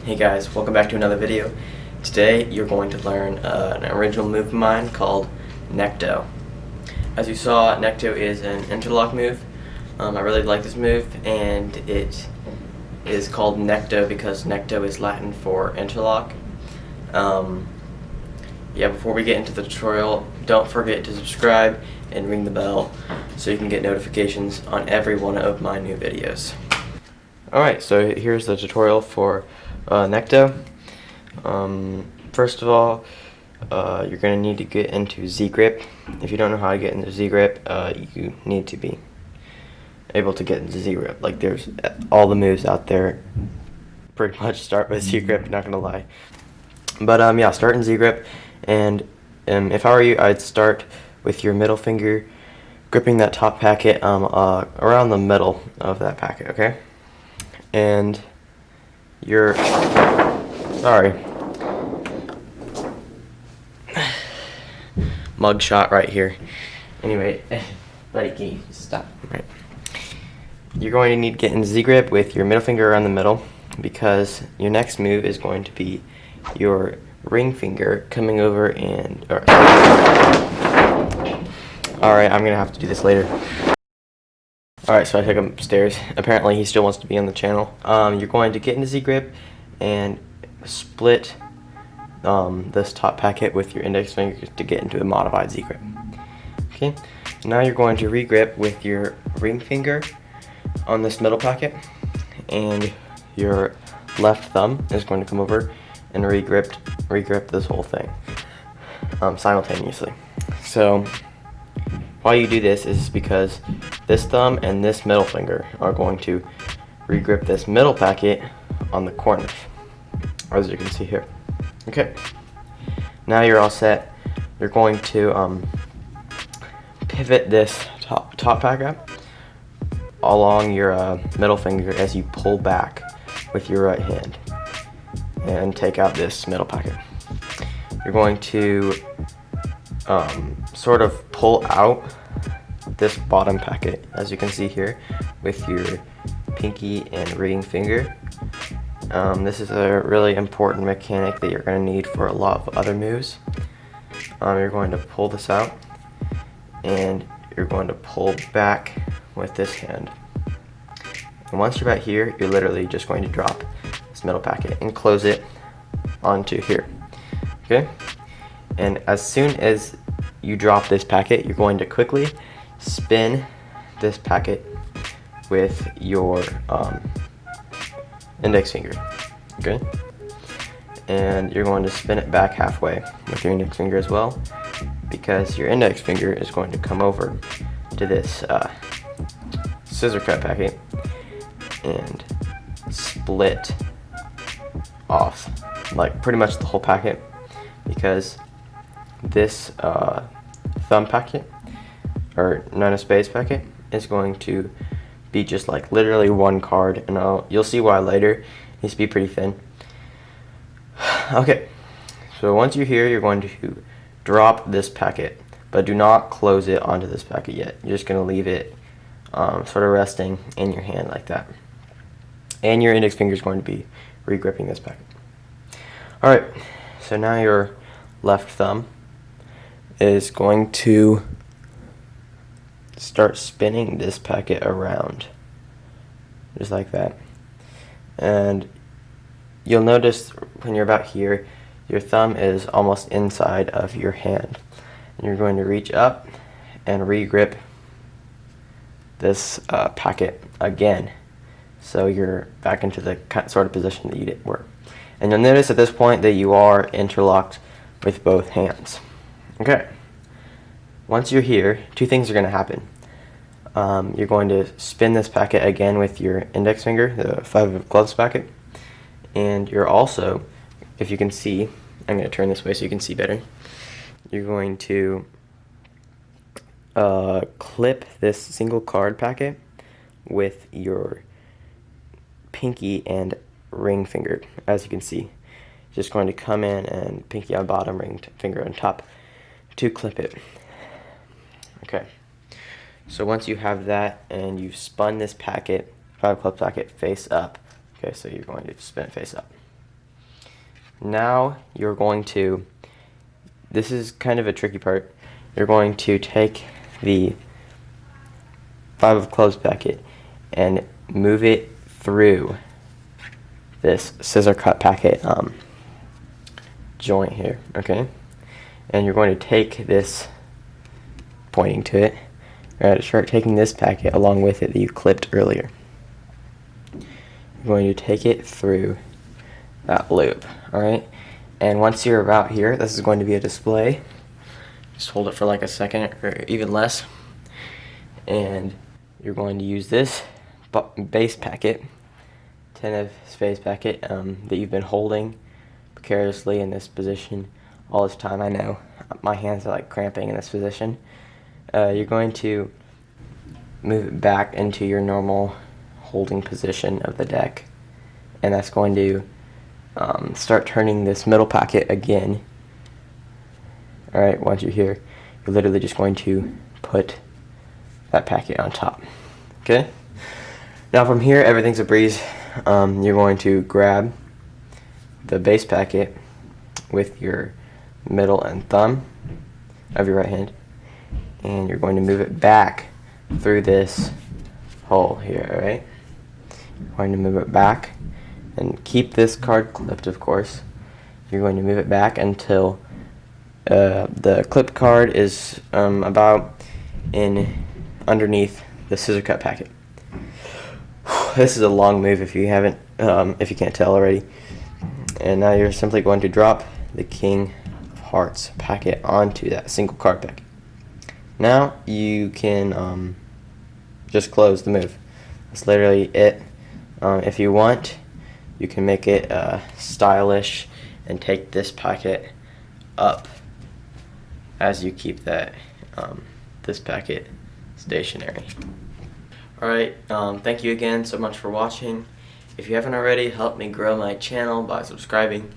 Hey guys, welcome back to another video. Today you're going to learn an original move of mine called Necto. As you saw, Necto is an interlock move. I really like this move, and it is called Necto because Necto is Latin for interlock. Before we get into the tutorial, don't forget to subscribe and ring the bell so you can get notifications on every one of my new videos. Alright, so here's the tutorial for Necto. First of all, you're going to need to get into Z-grip. If you don't know how to get into Z-grip, you need to be able to get into Z-grip. Like, there's all the moves out there pretty much start with Z-grip, not gonna lie. But start in Z-grip, and if I were you, I'd start with your middle finger gripping that top packet around the middle of that packet, okay? And your mug shot right here. Anyway, buddy, can you stop? Right. You're going to need to get in Z-grip with your middle finger around the middle, because your next move is going to be your ring finger coming over and... Alright, I'm going to have to do this later. Alright, so I took him upstairs. Apparently he still wants to be on the channel. You're going to get into Z-grip and split this top packet with your index finger to get into a modified Z-grip. Okay, now you're going to re-grip with your ring finger on this middle packet, and your left thumb is going to come over and re-grip this whole thing simultaneously. So why you do this is because this thumb and this middle finger are going to re-grip this middle packet on the corners, as you can see here. Okay, now you're all set. You're going to pivot this top packet along your middle finger as you pull back with your right hand and take out this middle packet. You're going to sort of pull out this bottom packet, as you can see here, with your pinky and ring finger. This is a really important mechanic that you're going to need for a lot of other moves. You're going to pull this out, and you're going to pull back with this hand. And once you're about here, you're literally just going to drop this middle packet and close it onto here. Okay? And as soon as you drop this packet, you're going to quickly spin this packet with your index finger. Okay? And you're going to spin it back halfway with your index finger as well, because your index finger is going to come over to this scissor cut packet and split off like pretty much the whole packet, because this thumb packet, or nine of spades packet, is going to be just like literally one card, and you'll see why later. It needs to be pretty thin. Okay, so once you're here, you're going to drop this packet, but do not close it onto this packet yet. You're just going to leave it sort of resting in your hand like that. And your index finger is going to be re-gripping this packet. Alright, so now your left thumb is going to start spinning this packet around, just like that. And you'll notice when you're about here, your thumb is almost inside of your hand. And you're going to reach up and re-grip this packet again, so you're back into the sort of position that you were. And you'll notice at this point that you are interlocked with both hands. Okay, once you're here, two things are going to happen. You're going to spin this packet again with your index finger, the 5 of clubs packet, and you're also, if you can see, I'm going to turn this way so you can see better, you're going to clip this single card packet with your pinky and ring finger, as you can see. Just going to come in and pinky on bottom, ring finger on top to clip it. Okay, so once you have that and you've spun this packet, 5 club packet, face up. Okay, so you're going to spin it face up. Now you're going to, this is kind of a tricky part, you're going to take the 5 of clubs packet and move it through this scissor cut packet joint here, okay? And you're going to take this, pointing to it, you're going to start taking this packet along with it that you clipped earlier. You're going to take it through that loop, alright? And once you're about here, this is going to be a display. Just hold it for like a second or even less. And you're going to use this base packet, 10 of space packet, that you've been holding precariously in this position all this time. I know my hands are like cramping in this position. You're going to move it back into your normal holding position of the deck, and that's going to start turning this middle packet again. Alright, once you're here, you're literally just going to put that packet on top. Okay? Now from here, everything's a breeze. You're going to grab the base packet with your middle and thumb of your right hand, and you're going to move it back through this hole here, alright? You're going to move it back and keep this card clipped, of course. You're going to move it back until the clipped card is about underneath the scissor cut packet. This is a long move if you haven't, if you can't tell already. And now you're simply going to drop the King of Hearts packet onto that single card packet. Now you can just close the move. That's literally it. If you want, you can make it stylish and take this packet up as you keep that this packet stationary. Alright, thank you again so much for watching. If you haven't already, help me grow my channel by subscribing